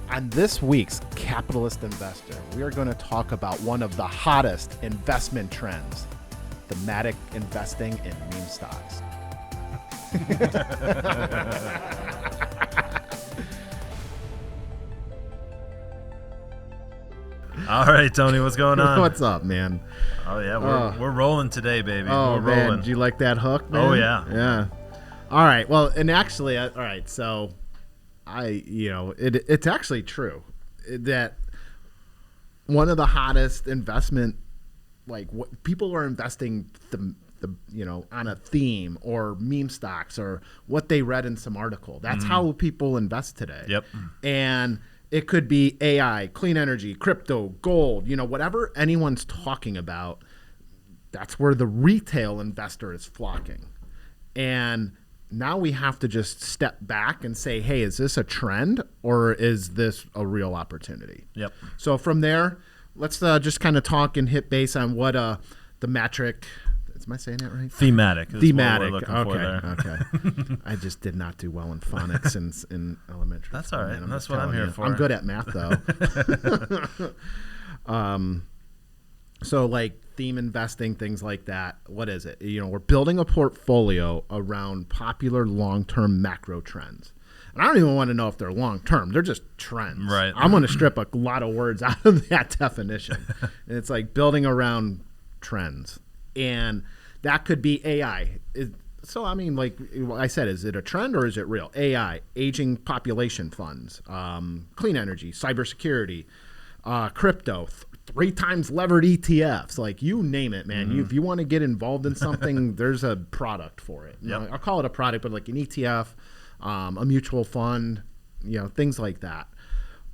On this week's Capitalist Investor, we are going to talk about one of the hottest investment trends, thematic investing in meme stocks. All right, Tony, what's going on? What's up, man? Oh yeah, we're rolling today, baby. Oh, we're man, rolling. do you like that hook, man? Oh yeah. Yeah. All right. Well, and actually, all right. So, it's actually true that one of the hottest investment, like what people are investing on a theme or meme stocks or what they read in some article. That's how people invest today. Yep. And it could be AI, clean energy, crypto, gold, whatever anyone's talking about. That's where the retail investor is flocking. And now we have to just step back and say, hey, is this a trend or is this a real opportunity? Yep. So from there, let's just kind of talk and hit base on what the metric. Am I saying that right? Thematic. Thematic. What we're looking for there. Okay. I just did not do well in phonics in elementary. That's school, all right. man. That's what I'm here for. I'm good at math though. So like theme investing, things like that. What is it? We're building a portfolio around popular long-term macro trends. And I don't even want to know if they're long-term. They're just trends. Right. I'm going to strip a lot of words out of that definition. And it's like building around trends. And that could be AI. So, I mean, like I said, is it a trend or is it real? AI, aging population funds, clean energy, cybersecurity, crypto, 3 times levered ETFs, like you name it, man. If you want to get involved in something, there's a product for it. Yep. I'll call it a product, but like an ETF, a mutual fund, things like that.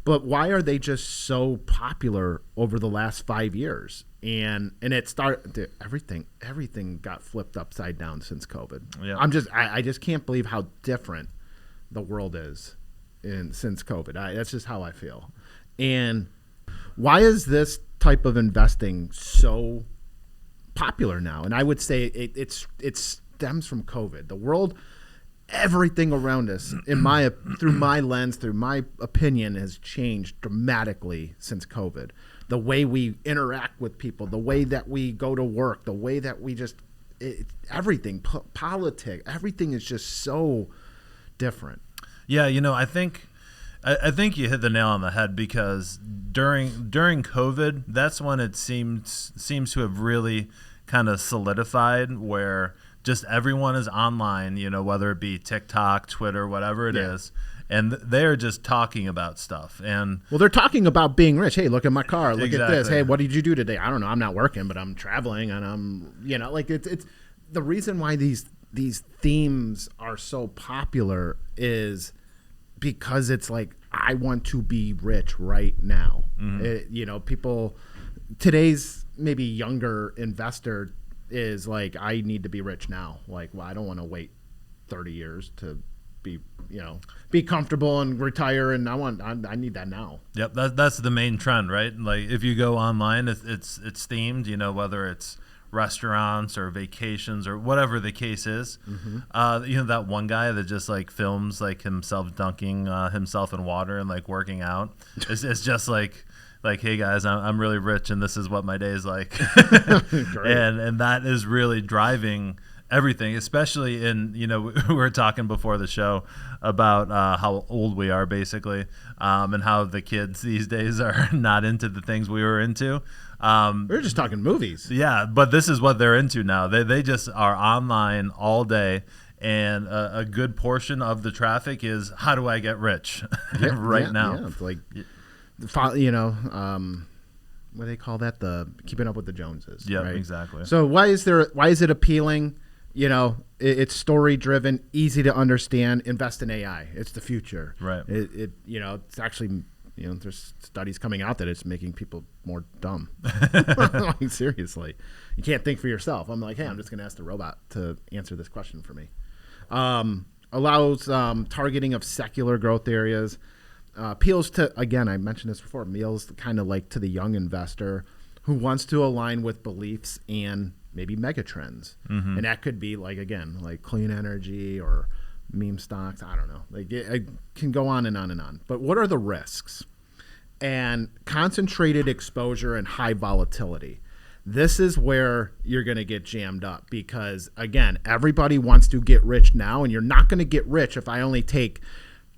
But why are they just so popular over the last 5 years? And it started. Everything got flipped upside down since COVID. Yep. I just can't believe how different the world is since COVID. That's just how I feel. And why is this type of investing so popular now? And I would say it stems from COVID. The world, everything around us, through my lens, through my opinion, has changed dramatically since COVID. The way we interact with people, the way that we go to work, the way that we just everything, politics, everything is just so different. Yeah, I think you hit the nail on the head because during COVID, that's when it seems to have really kind of solidified where just everyone is online, whether it be TikTok, Twitter, whatever it is, and they're just talking about stuff. And well, they're talking about being rich. Hey, look at my car. Look Exactly. at this. Hey, what did you do today? I don't know. I'm not working, but I'm traveling, and I'm like it's the reason why these themes are so popular is because it's like I want to be rich right now. People today's maybe younger investor is like, I need to be rich now. Like, well, I don't want to wait 30 years to be comfortable and retire. And I need that now. Yep, that's the main trend, right? Like if you go online, it's themed. Whether it's restaurants or vacations or whatever the case is. That one guy that just like films like himself dunking himself in water and like working out. It's just like, hey guys, I'm really rich and this is what my day is like. and that is really driving everything, especially in, we were talking before the show about how old we are basically, and how the kids these days are not into the things we were into. We're just talking movies. Yeah, but this is what they're into now. They just are online all day, and a good portion of the traffic is how do I get rich now. Yeah, it's like, what do they call that? The keeping up with the Joneses. Yeah, right? Exactly. So why is it appealing? It's story driven, easy to understand. Invest in AI. It's the future. Right. It's actually, there's studies coming out that it's making people more dumb. Like, seriously, you can't think for yourself. I'm like, hey, I'm just going to ask the robot to answer this question for me. Allows targeting of secular growth areas. Appeals to, again, I mentioned this before, appeals kind of like to the young investor who wants to align with beliefs and maybe megatrends. And that could be like, again, like clean energy or meme stocks. I don't know. Like it can go on and on and on. But what are the risks? And concentrated exposure and high volatility. This is where you're going to get jammed up because, again, everybody wants to get rich now, and you're not going to get rich if I only take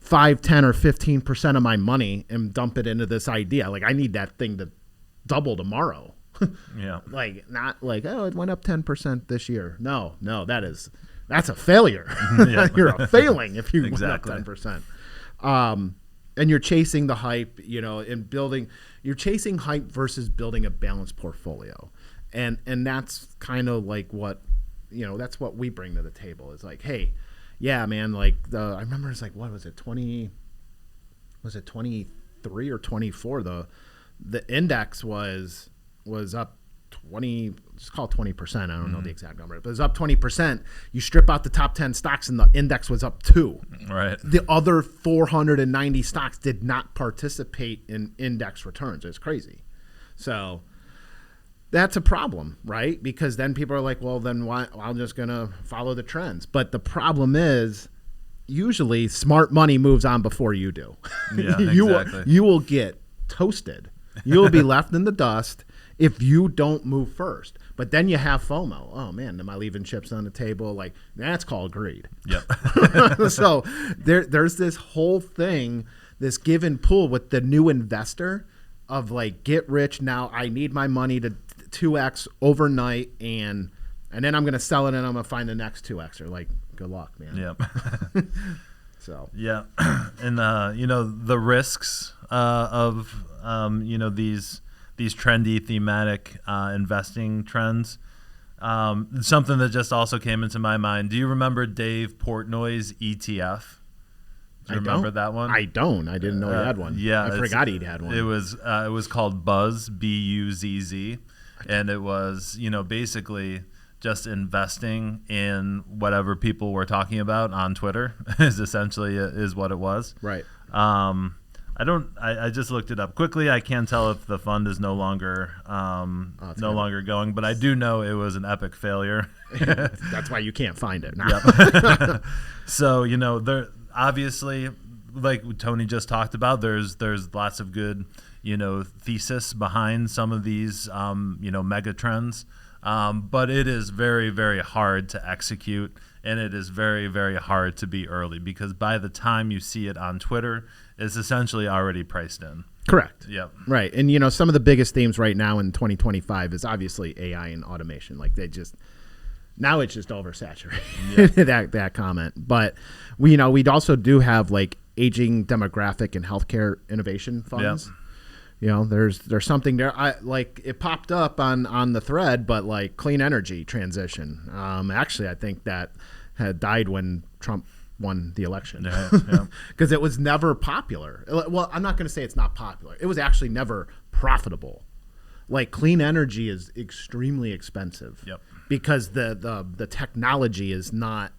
5, 10, or 15% of my money and dump it into this idea. Like, I need that thing to double tomorrow. Yeah. Like, not like, oh, it went up 10% this year. No, that's a failure. Yeah. You're a failing if you Exactly. went up 10%. And you're chasing the hype, and you're chasing hype versus building a balanced portfolio. And that's kind of like what, that's what we bring to the table. It's like, hey, yeah, man, like I remember it's like, what was it, 23 or 24? The index was up 20, just call it 20%. I don't know the exact number, but it was up 20%. You strip out the top 10 stocks and the index was up 2. Right. The other 490 stocks did not participate in index returns. It's crazy. So that's a problem, right? Because then people are like, well, then why? I'm just going to follow the trends. But the problem is usually smart money moves on before you do. Yeah, exactly. You will get toasted. You'll be left in the dust if you don't move first. But then you have FOMO. Oh, man, am I leaving chips on the table? Like, that's called greed. Yep. So there's this whole thing, this give and pull with the new investor of like, get rich now. I need my money to 2x overnight, and then I'm going to sell it and I'm going to find the next 2x. Or like, good luck, man. Yep. So. Yeah. And, the risks of, these trendy thematic investing trends. Something that just also came into my mind. Do you remember Dave Portnoy's ETF? Do you remember that one? I don't. I didn't know he had one. Yeah, I forgot he had one. It was called Buzz, Buzz, and it was basically just investing in whatever people were talking about on Twitter. is what it was. Right. I just looked it up quickly. I can't tell if the fund is no longer longer going, but I do know it was an epic failure. That's why you can't find it. Yep. So there obviously, like Tony just talked about, there's lots of good thesis behind some of these mega trends, but it is very, very hard to execute, and it is very, very hard to be early because by the time you see it on Twitter, it's essentially already priced in. Correct. Yep. Right. And some of the biggest themes right now in 2025 is obviously AI and automation. Like now it's just oversaturated. Yeah. that comment. But we'd also do have like aging demographic and healthcare innovation funds. Yep. There's something there. It popped up on the thread, but like clean energy transition. Actually, I think that had died when Trump won the election because it was never popular. Well, I'm not going to say it's not popular. It was actually never profitable. Like clean energy is extremely expensive. Yep. Because the technology is not,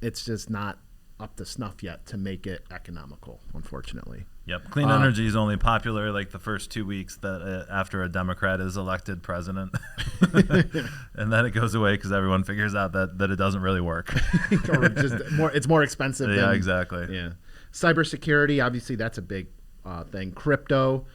it's just not up to snuff yet to make it economical, unfortunately. Yep. Clean energy is only popular like the first 2 weeks that after a Democrat is elected president. And then it goes away because everyone figures out that it doesn't really work. Or it's more expensive. Yeah, exactly. Yeah. Cybersecurity, obviously that's a big thing. Crypto.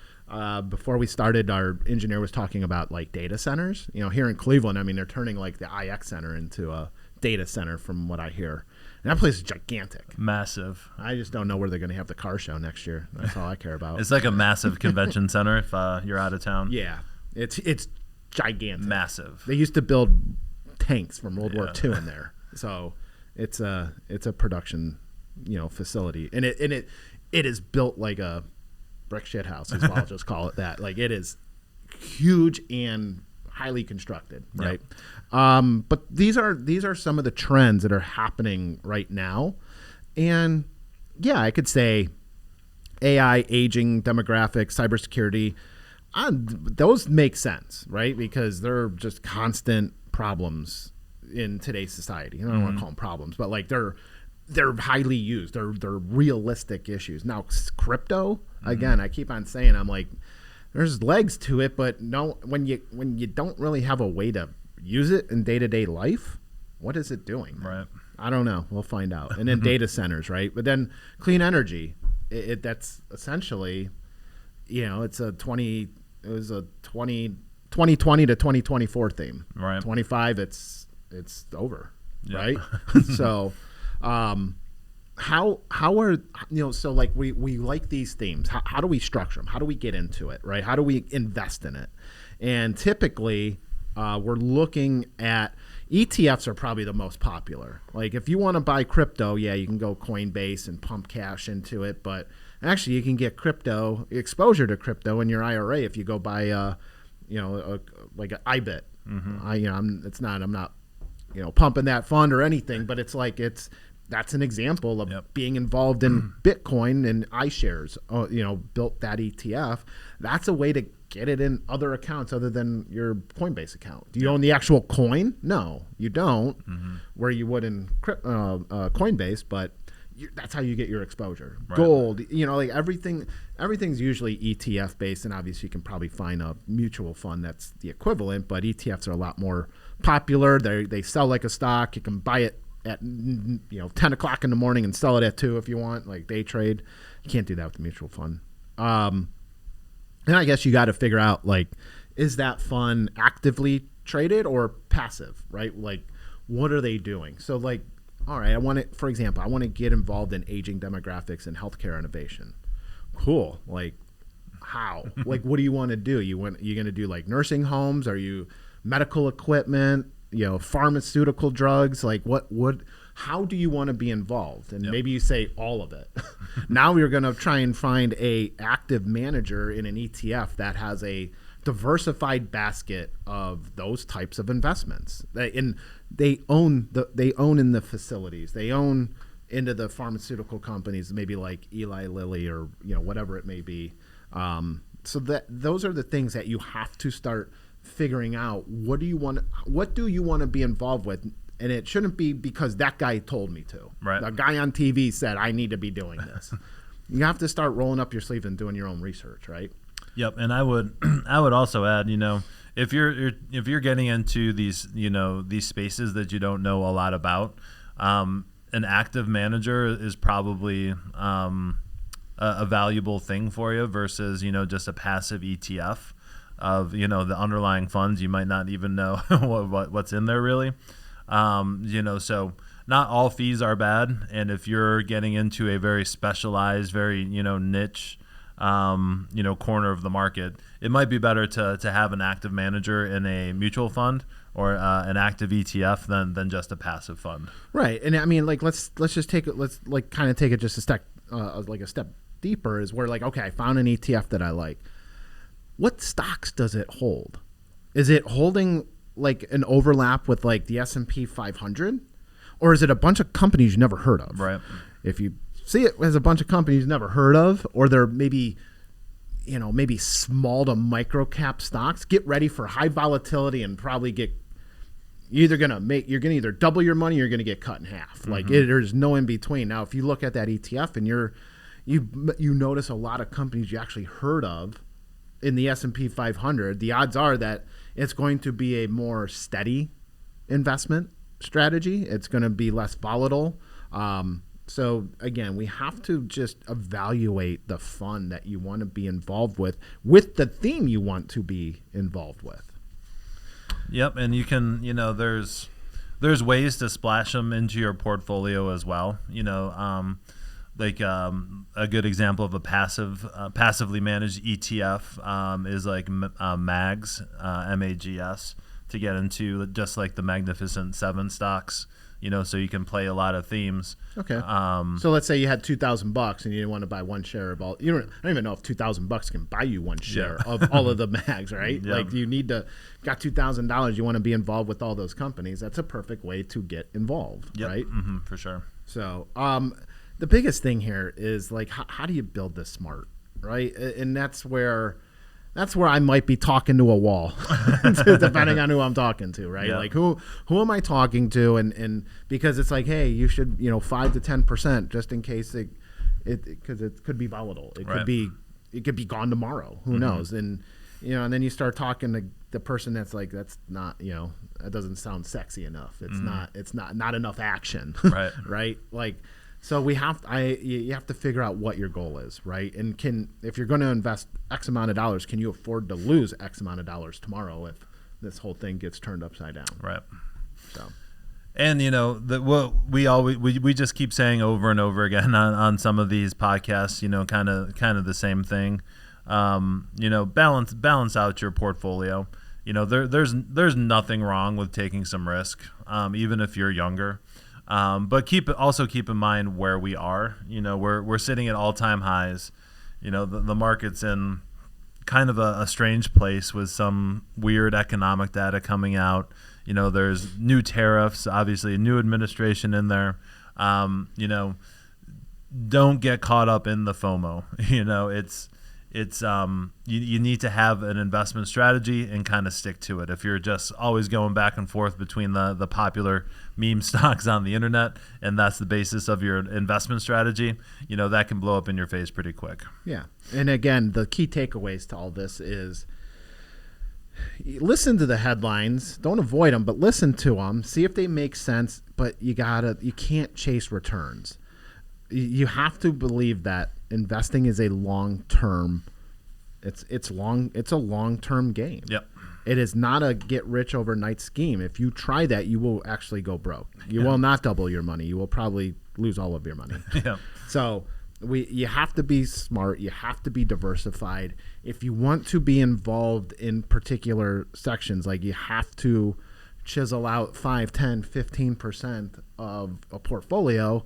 Before we started, our engineer was talking about like data centers. Here in Cleveland, I mean, they're turning like the IX Center into a data center from what I hear. And that place is gigantic. Massive. I just don't know where they're going to have the car show next year. That's all I care about. It's like a massive convention center if you're out of town. Yeah. It's gigantic. Massive. They used to build tanks from World War II in there. So it's a production, facility. And it is built like a brick shit house as well. I'll just call it that. Like it is huge and highly constructed, right? Yep. But these are some of the trends that are happening right now. And yeah, I could say AI, aging, demographics, cybersecurity, those make sense, right? Because they're just constant problems in today's society. I don't want to call them problems, but like they're highly used. They're realistic issues. Now, crypto, again, I keep on saying, I'm like, there's legs to it, but no, when you don't really have a way to use it in day-to-day life, what is it doing? Right. I don't know. We'll find out. And then data centers, right? But then clean energy, that's essentially, it's a 2020 to 2024 theme. Right. 25, it's over, Yeah. right? So, how are, so like we like these themes. How do we structure them? How do we get into it, right? How do we invest in it? And typically, we're looking at ETFs are probably the most popular. Like if you want to buy crypto, yeah, you can go Coinbase and pump cash into it, but actually you can get crypto exposure to crypto in your IRA if you go buy like an IBIT. Mm-hmm. I'm not pumping that fund or anything, but that's an example of being involved in Bitcoin, and iShares, built that ETF. That's a way to get it in other accounts other than your Coinbase account. Do you own the actual coin? No, you don't, where you would in Coinbase, but that's how you get your exposure. Right. Gold, like everything's usually ETF based, and obviously you can probably find a mutual fund that's the equivalent, but ETFs are a lot more popular. They sell like a stock. You can buy it at 10 o'clock in the morning and sell it at 2 if you want, like day trade. You can't do that with the mutual fund. And I guess you got to figure out, like, is that fund actively traded or passive, right? Like, what are they doing? So, like, all right, for example, I want to get involved in aging demographics and healthcare innovation. Cool. Like, how? Like, what do you want to do? You going to do like nursing homes? Are you medical equipment? Pharmaceutical drugs? Like, how do you want to be involved? And maybe you say all of it. Now we're going to try and find a active manager in an ETF that has a diversified basket of those types of investments. They own in the facilities. They own into the pharmaceutical companies, maybe like Eli Lilly or whatever it may be. So those are the things that you have to start figuring out. What do you want to be involved with? And it shouldn't be because that guy told me to. Right. The guy on TV said I need to be doing this. You have to start rolling up your sleeve and doing your own research, right? Yep. And I would also add, if you're getting into these these spaces that you don't know a lot about, an active manager is probably a valuable thing for you versus just a passive ETF of the underlying funds. You might not even know what's in there really. So not all fees are bad. And if you're getting into a very specialized, very, niche, corner of the market, it might be better to have an active manager in a mutual fund or an active ETF than just a passive fund. Right. And I mean, like, let's just take it, let's like kind of take it just a step deeper is where like, okay, I found an ETF that I like. What stocks does it hold? Is it holding like an overlap with like the S&P 500, or is it a bunch of companies you never heard of? Right. If you see it as a bunch of companies you never heard of, or they're maybe small to micro cap stocks, get ready for high volatility and probably you're going to either double your money or you're going to get cut in half. Mm-hmm. Like there's no in between. Now, if you look at that ETF and you notice a lot of companies you actually heard of in the S&P 500, the odds are that it's going to be a more steady investment strategy. It's going to be less volatile. So again, we have to just evaluate the fund that you want to be involved with the theme you want to be involved with. Yep, and you can, there's ways to splash them into your portfolio as well. A good example of a passively managed ETF is like MAGS, MAGS, to get into just like the Magnificent Seven stocks. So you can play a lot of themes. Okay. So let's say you had $2,000 and you didn't want to buy one share of all. I don't even know if $2,000 can buy you one share of all of the mags, right? Yeah. Like you got $2,000. You want to be involved with all those companies. That's a perfect way to get involved, right? Mm-hmm, for sure. So the biggest thing here is like how do you build this smart, right? And that's where I might be talking to a wall, depending on who I'm talking to, right? Yeah. Like who am I talking to, and because it's like, hey, you should 5 to 10% just in case because it could be volatile. It could be gone tomorrow. Who knows? And and then you start talking to the person that's like, that's not, that doesn't sound sexy enough. It's not enough action. Right. Right. Like, so you have to figure out what your goal is, right? And if you're going to invest X amount of dollars, can you afford to lose X amount of dollars tomorrow if this whole thing gets turned upside down? Right. So. And what we just keep saying over and over again on some of these podcasts, kind of the same thing. Balance out your portfolio. There's nothing wrong with taking some risk, even if you're younger. But keep in mind where we are. We're sitting at all-time highs. The market's in kind of a strange place with some weird economic data coming out. There's new tariffs, obviously a new administration in there. Don't get caught up in the FOMO. You need to have an investment strategy and kind of stick to it. If you're just always going back and forth between the popular meme stocks on the internet, and that's the basis of your investment strategy, that can blow up in your face pretty quick. Yeah. And again, the key takeaways to all this is listen to the headlines, don't avoid them, but listen to them, see if they make sense, but you can't chase returns. You have to believe that investing is a long-term, it's a long-term game. Yep. It is not a get rich overnight scheme. If you try that, you will actually go broke. You will not double your money. You will probably lose all of your money. Yeah. So you have to be smart. You have to be diversified. If you want to be involved in particular sections, like you have to chisel out 5, 10, 15% of a portfolio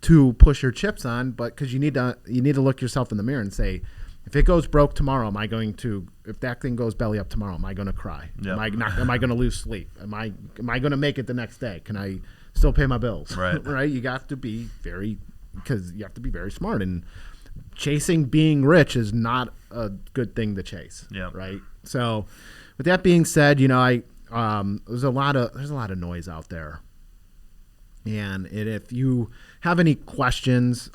to push your chips on, but because you need to look yourself in the mirror and say, if it goes broke tomorrow, if that thing goes belly up tomorrow, am I going to cry? Yep. Am I going to lose sleep? Am I going to make it the next day? Can I still pay my bills? Right. Right. You have to be very smart, and chasing being rich is not a good thing to chase. Yeah. Right. So with that being said, there's a lot of noise out there. And if you have any questions,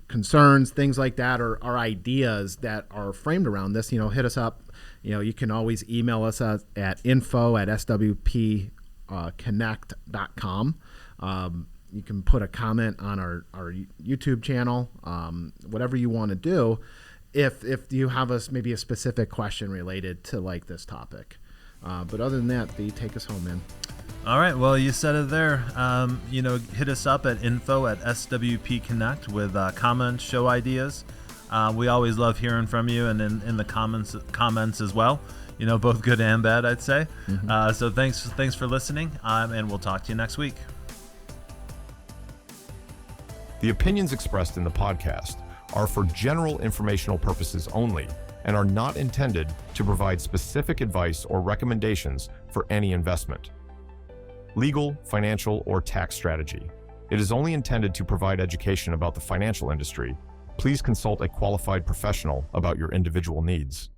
concerns, things like that, or ideas that are framed around this, hit us up. You can always email us at info@swpconnect.com. You can put a comment on our YouTube channel, whatever you want to do, if you have maybe a specific question related to like this topic. But other than that, take us home, man. All right. Well, you said it there. Hit us up at info@swpconnect with comments, show ideas. We always love hearing from you, and in the comments as well. Both good and bad, I'd say. Mm-hmm. So thanks for listening, and we'll talk to you next week. The opinions expressed in the podcast are for general informational purposes only and are not intended to provide specific advice or recommendations for any investment, legal, financial, or tax strategy. It is only intended to provide education about the financial industry. Please consult a qualified professional about your individual needs.